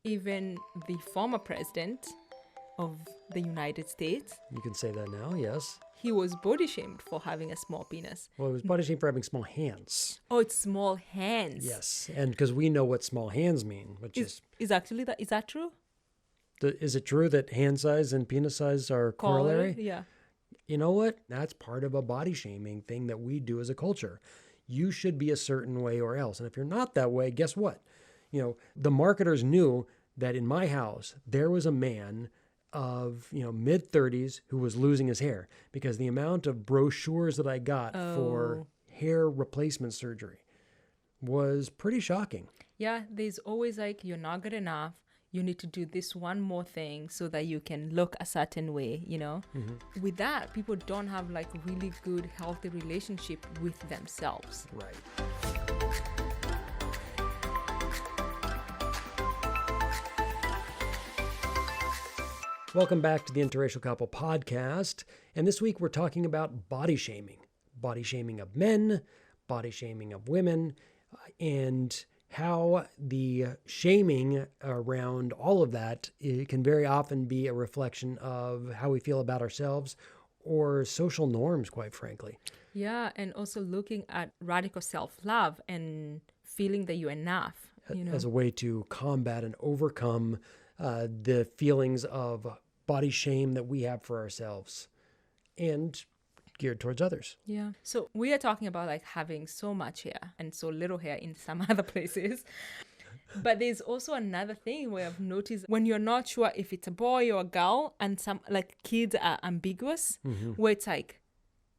Even the former president of the United States, You can say that now, yes. he was body shamed for having a small penis. Well, it was body shamed for having small hands. Oh, it's small hands. Yes, and because we know what small hands mean, which Is actually that, is that true? is it true that hand size and penis size are corollary? Yeah. You know what? That's part of a body shaming thing that we do as a culture. You should be a certain way or else. And if you're not that way, guess what? The marketers knew that in my house, there was a man of, mid 30s who was losing his hair because the amount of brochures that I got for hair replacement surgery was pretty shocking. Yeah, there's always like, you're not good enough. You need to do this one more thing so that you can look a certain way, Mm-hmm. With that, people don't have like really good, healthy relationship with themselves. Right. Welcome back to the Interracial Couple podcast. And this week we're talking about body shaming of men, body shaming of women, and how the shaming around all of that, it can very often be a reflection of how we feel about ourselves or social norms, quite frankly. Yeah, and also looking at radical self-love and feeling that you're enough, As a way to combat and overcome the feelings of body shame that we have for ourselves and geared towards others. Yeah. So we are talking about like having so much hair and so little hair in some other places. But there's also another thing where I've noticed when you're not sure if it's a boy or a girl, and some like kids are ambiguous, where it's like,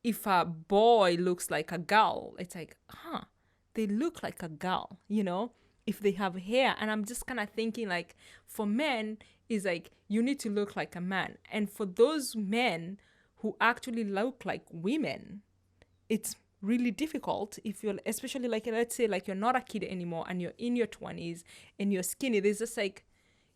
if a boy looks like a girl, it's like, they look like a girl, if they have hair. And I'm just kind of thinking like, for men, is like, you need to look like a man. And for those men who actually look like women, it's really difficult if you're, especially like, let's say like you're not a kid anymore and you're in your 20s and you're skinny. There's just like,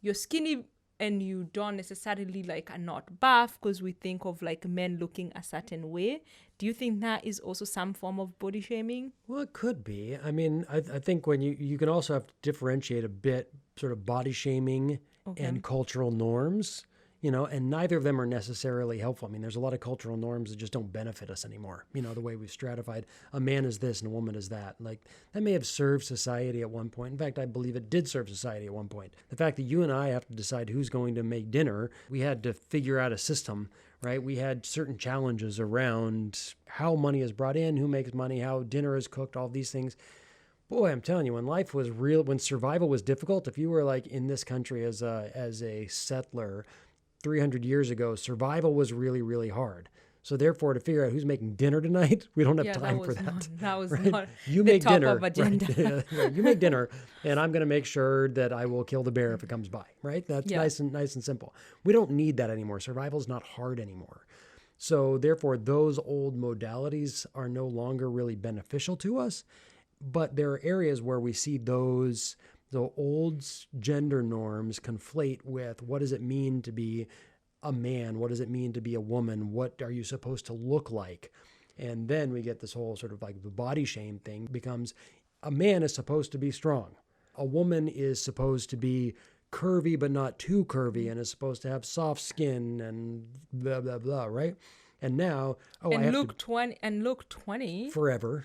you're skinny and you don't necessarily like are not buff, because we think of like men looking a certain way. Do you think that is also some form of body shaming? Well, it could be. I mean, I think when you can also have to differentiate a bit sort of body shaming and cultural norms, and neither of them are necessarily helpful. I mean, there's a lot of cultural norms that just don't benefit us anymore. The way we've stratified a man is this and a woman is that. Like, that may have served society at one point. In fact, I believe it did serve society at one point. The fact that you and I have to decide who's going to make dinner, we had to figure out a system, right? We had certain challenges around how money is brought in, who makes money, how dinner is cooked, all these things. Boy, I'm telling you, when life was real, when survival was difficult, if you were like in this country as a settler 300 years ago, survival was really, really hard. So therefore, to figure out who's making dinner tonight, we don't have time for that. That was right? not you the make top dinner, of agenda. right? You make dinner, and I'm going to make sure that I will kill the bear if it comes by. Right? That's nice and simple. We don't need that anymore. Survival is not hard anymore. So therefore, those old modalities are no longer really beneficial to us. But there are areas where we see the old gender norms conflate with what does it mean to be a man? What does it mean to be a woman? What are you supposed to look like? And then we get this whole sort of like the body shame thing becomes a man is supposed to be strong. A woman is supposed to be curvy, but not too curvy, and is supposed to have soft skin and blah, blah, blah, right? And now, look 20 forever.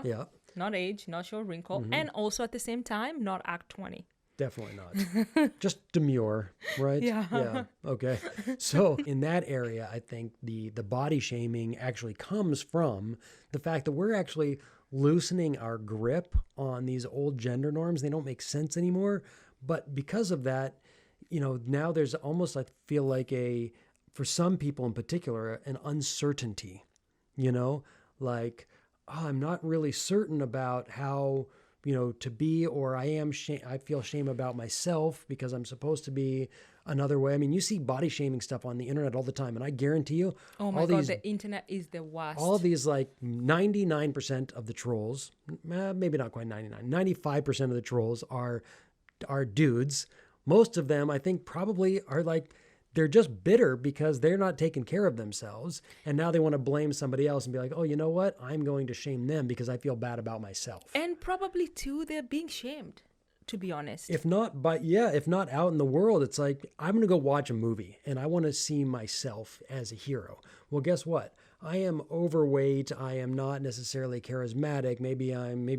Yeah. Not age, not show wrinkle, and also at the same time, not act 20. Definitely not. Just demure, right? Yeah. Okay. So in that area, I think the body shaming actually comes from the fact that we're actually loosening our grip on these old gender norms. They don't make sense anymore. But because of that, now there's almost, I feel like for some people in particular, an uncertainty, like, I'm not really certain about how, to be, or I feel shame about myself because I'm supposed to be another way. I mean, you see body shaming stuff on the internet all the time, and I guarantee you, oh my God, the internet is the worst. All these like 99% of the trolls, maybe not quite 99, 95% of the trolls are dudes. Most of them, I think, probably are like, they're just bitter because they're not taking care of themselves. And now they want to blame somebody else and be like, oh, you know what? I'm going to shame them because I feel bad about myself. And probably too, they're being shamed. to be honest. If not, if not out in the world, it's like, I'm going to go watch a movie and I want to see myself as a hero. Well, guess what? I am overweight. I am not necessarily charismatic. Maybe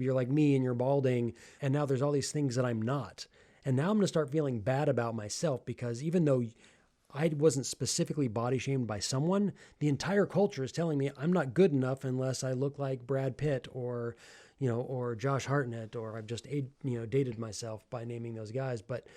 you're like me and you're balding. And now there's all these things that I'm not. And now I'm going to start feeling bad about myself, because even though I wasn't specifically body shamed by someone, the entire culture is telling me I'm not good enough unless I look like Brad Pitt or Josh Hartnett, or I've just, dated myself by naming those guys. But,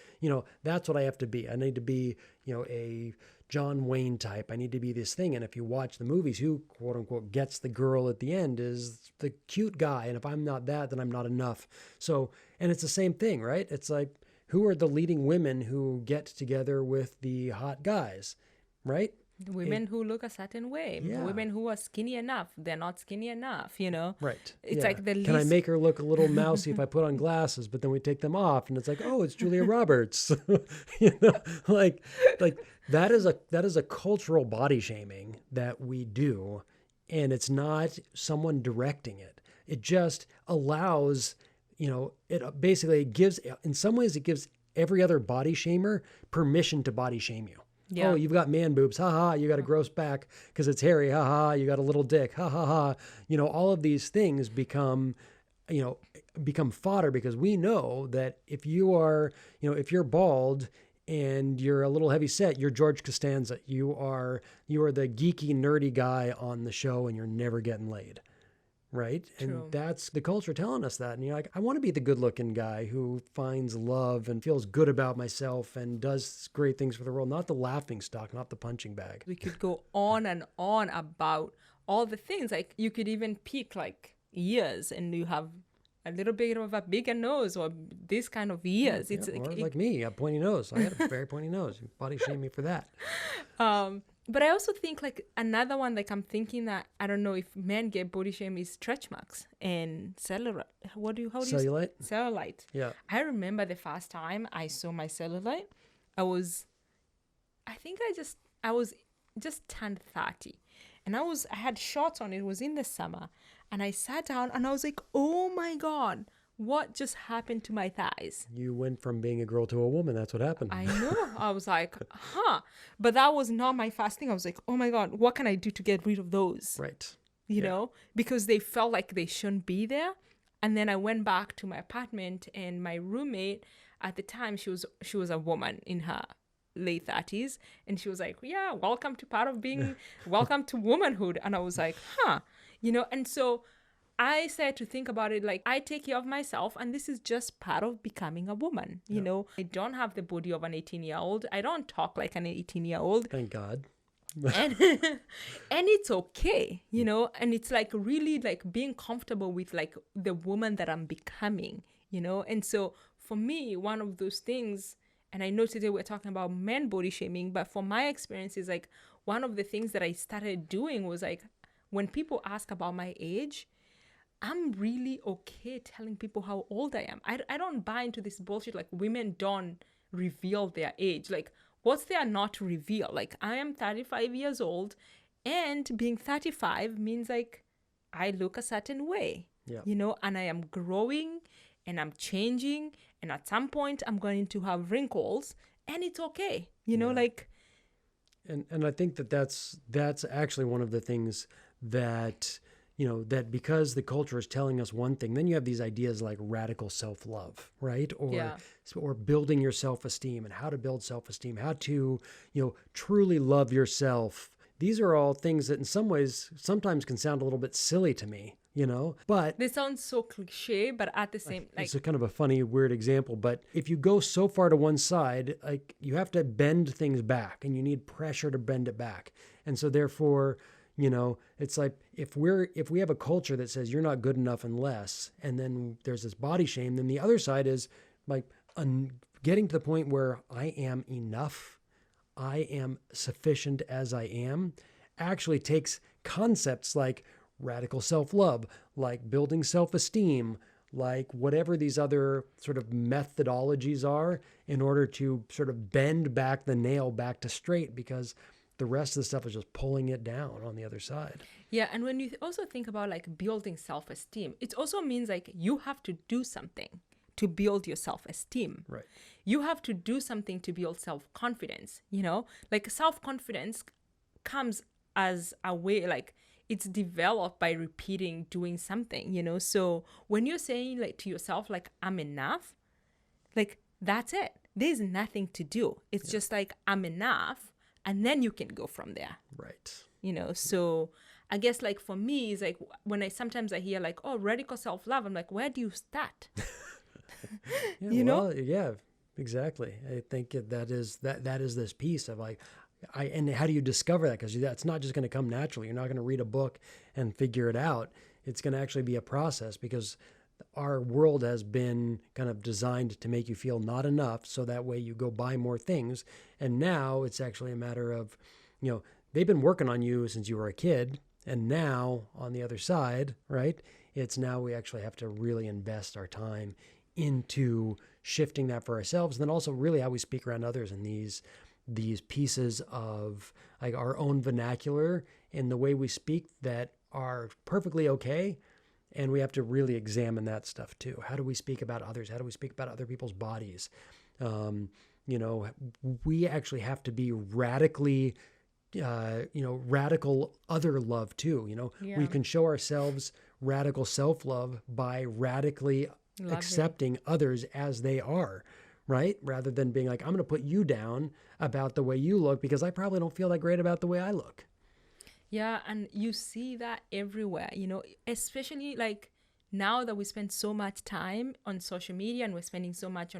that's what I have to be. I need to be, a John Wayne type. I need to be this thing. And if you watch the movies, who, quote unquote, gets the girl at the end is the cute guy. And if I'm not that, then I'm not enough. So, and it's the same thing, right? It's like, who are the leading women who get together with the hot guys, right? Women who look a certain way, women who are skinny enough, they're not skinny enough, Right. It's like the least... Can I make her look a little mousy if I put on glasses, but then we take them off and it's like, oh, it's Julia Roberts. Like that is a cultural body shaming that we do, and it's not someone directing it. It just allows, it basically gives, in some ways it gives every other body shamer permission to body shame you. Yeah. Oh, you've got man boobs. Ha ha. You got a gross back because it's hairy. Ha ha. You got a little dick. Ha ha ha. All of these things become fodder, because we know that if you are, if you're bald and you're a little heavy set, you're George Costanza. You are the geeky, nerdy guy on the show, and you're never getting laid. Right. True. And that's the culture telling us that. And you're like, I want to be the good looking guy who finds love and feels good about myself and does great things for the world, not the laughing stock, not the punching bag. We could go on and on about all the things. Like, you could even pick like ears, and you have a little bit of a bigger nose, or this kind of ears. It's like me, a pointy nose. I had a very pointy nose. You body shame me for that. But I also think like another one, like I'm thinking that, I don't know if men get body shame, is stretch marks and cellulite. Cellulite? Cellulite. Yeah. I remember the first time I saw my cellulite, I was just turned 30, and I had shorts on. It was in the summer, and I sat down and I was like, oh my God, what just happened to my thighs? You went from being a girl to a woman. That's what happened. I know. I was like, but that was not my first thing. I was like, oh my God, what can I do to get rid of those? Right. You know, because they felt like they shouldn't be there. And then I went back to my apartment, and my roommate at the time, she was a woman in her late 30s, and she was like, yeah, welcome to womanhood. And I was like, and so I started to think about it like, I take care of myself, and this is just part of becoming a woman. You know, I don't have the body of an 18-year-old. I don't talk like an 18-year-old. Thank God. and it's okay, and it's like really like being comfortable with like the woman that I'm becoming, and so for me, one of those things, and I know today we're talking about men body shaming, but for my experience is like, one of the things that I started doing was like, when people ask about my age, I'm really okay telling people how old I am. I don't buy into this bullshit like women don't reveal their age. Like, what's there not to reveal? Like, I am 35 years old, and being 35 means like I look a certain way, and I am growing and I'm changing, and at some point I'm going to have wrinkles, and it's okay, like. And I think that's actually one of the things that, that because the culture is telling us one thing, then you have these ideas like radical self-love, right? Or building your self-esteem, and how to build self-esteem, how to, truly love yourself. These are all things that in some ways sometimes can sound a little bit silly to me, but they sound so cliche, but at the same, like, it's a kind of a funny, weird example. But if you go so far to one side, like, you have to bend things back, and you need pressure to bend it back. And so therefore, it's like, if we have a culture that says you're not good enough unless, and then there's this body shame, then the other side is like getting to the point where I am enough, I am sufficient as I am, actually takes concepts like radical self-love, like building self-esteem, like whatever these other sort of methodologies are, in order to sort of bend back the nail back to straight, because the rest of the stuff is just pulling it down on the other side. Yeah, and when you also think about like building self-esteem, it also means like you have to do something to build your self-esteem. Right. You have to do something to build self-confidence, you know? Like self-confidence comes as a way, like it's developed by repeating doing something, you know? So when you're saying like to yourself, like, I'm enough, like that's it. There's nothing to do. It's just like, I'm enough. And then you can go from there. Right. You know, so I guess like for me, it's like when sometimes I hear like, oh, radical self-love, I'm like, where do you start? Yeah, You know? Yeah, exactly. I think that is this piece of like, and how do you discover that? Because that's not just going to come naturally. You're not going to read a book and figure it out. It's going to actually be a process, because our world has been kind of designed to make you feel not enough, so that way you go buy more things. And now it's actually a matter of, you know, they've been working on you since you were a kid, and now on the other side, right, it's now we actually have to really invest our time into shifting that for ourselves, and then also really how we speak around others in these pieces of like our own vernacular and the way we speak that are perfectly okay. And we have to really examine that stuff too. How do we speak about others? How do we speak about other people's bodies? You know, we actually have to be radically, radical other love too. You know, we can show ourselves radical self-love by radically accepting others as they are, right? Rather than being like, I'm going to put you down about the way you look because I probably don't feel that great about the way I look. Yeah, and you see that everywhere, you know, especially like now that we spend so much time on social media and we're spending so much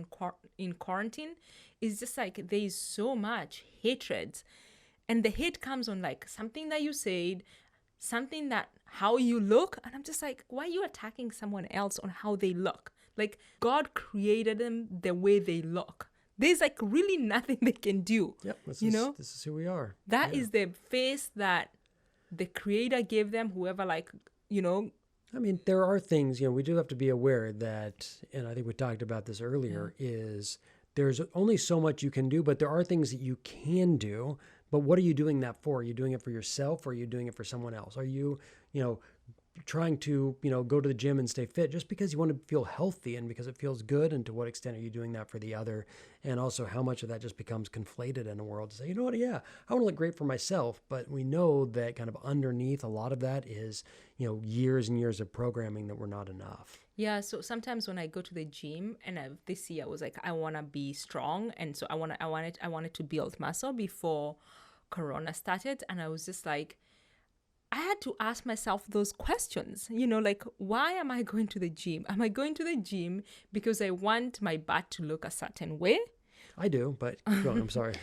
in quarantine, it's just like there is so much hatred. And the hate comes on like something that you said, something that how you look. And I'm just like, why are you attacking someone else on how they look? Like God created them the way they look. There's like really nothing they can do. Yep, this is who we are. That is the face that the creator gave them, whoever, like, you know. I mean, there are things, you know, we do have to be aware that, and I think we talked about this earlier, is there's only so much you can do, but there are things that you can do. But what are you doing that for? Are you doing it for yourself, or are you doing it for someone else? Are you, you know, trying to, you know, go to the gym and stay fit just because you want to feel healthy and because it feels good? And to what extent are you doing that for the other? And also how much of that just becomes conflated in a world to say, you know what, yeah, I want to look great for myself. But we know that kind of underneath a lot of that is, you know, years and years of programming that were not enough. Yeah, so sometimes when I go to the gym, and this year I was like, I want to be strong, and so I wanted to build muscle before Corona started, and I was just like, I had to ask myself those questions, you know, like, why am I going to the gym? Am I going to the gym because I want my butt to look a certain way? I do, but go on, I'm sorry.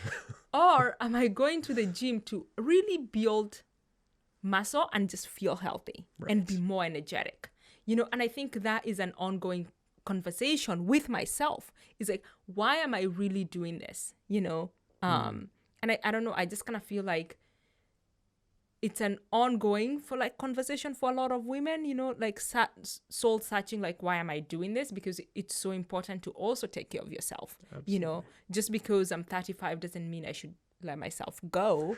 Or am I going to the gym to really build muscle and just feel healthy and be more energetic? You know, and I think that is an ongoing conversation with myself. It's like, why am I really doing this? You know, and I don't know, I just kind of feel like it's an ongoing for like conversation for a lot of women, you know, like soul searching, like, why am I doing this? Because it's so important to also take care of yourself. Absolutely. You know, just because I'm 35 doesn't mean I should let myself go.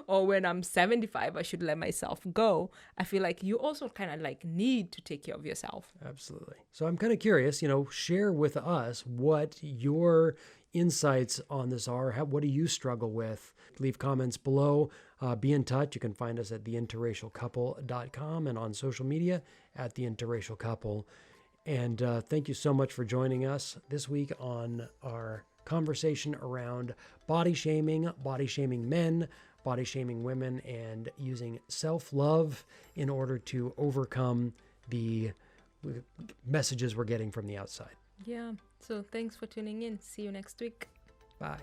Or when I'm 75, I should let myself go. I feel like you also kind of like need to take care of yourself. Absolutely. So I'm kind of curious, you know, share with us what your insights on this are. What do you struggle with? Leave comments below. Be in touch. You can find us at theinterracialcouple.com and on social media at theinterracialcouple. And thank you so much for joining us this week on our conversation around body shaming men, body shaming women, and using self-love in order to overcome the messages we're getting from the outside. Yeah. So thanks for tuning in. See you next week. Bye.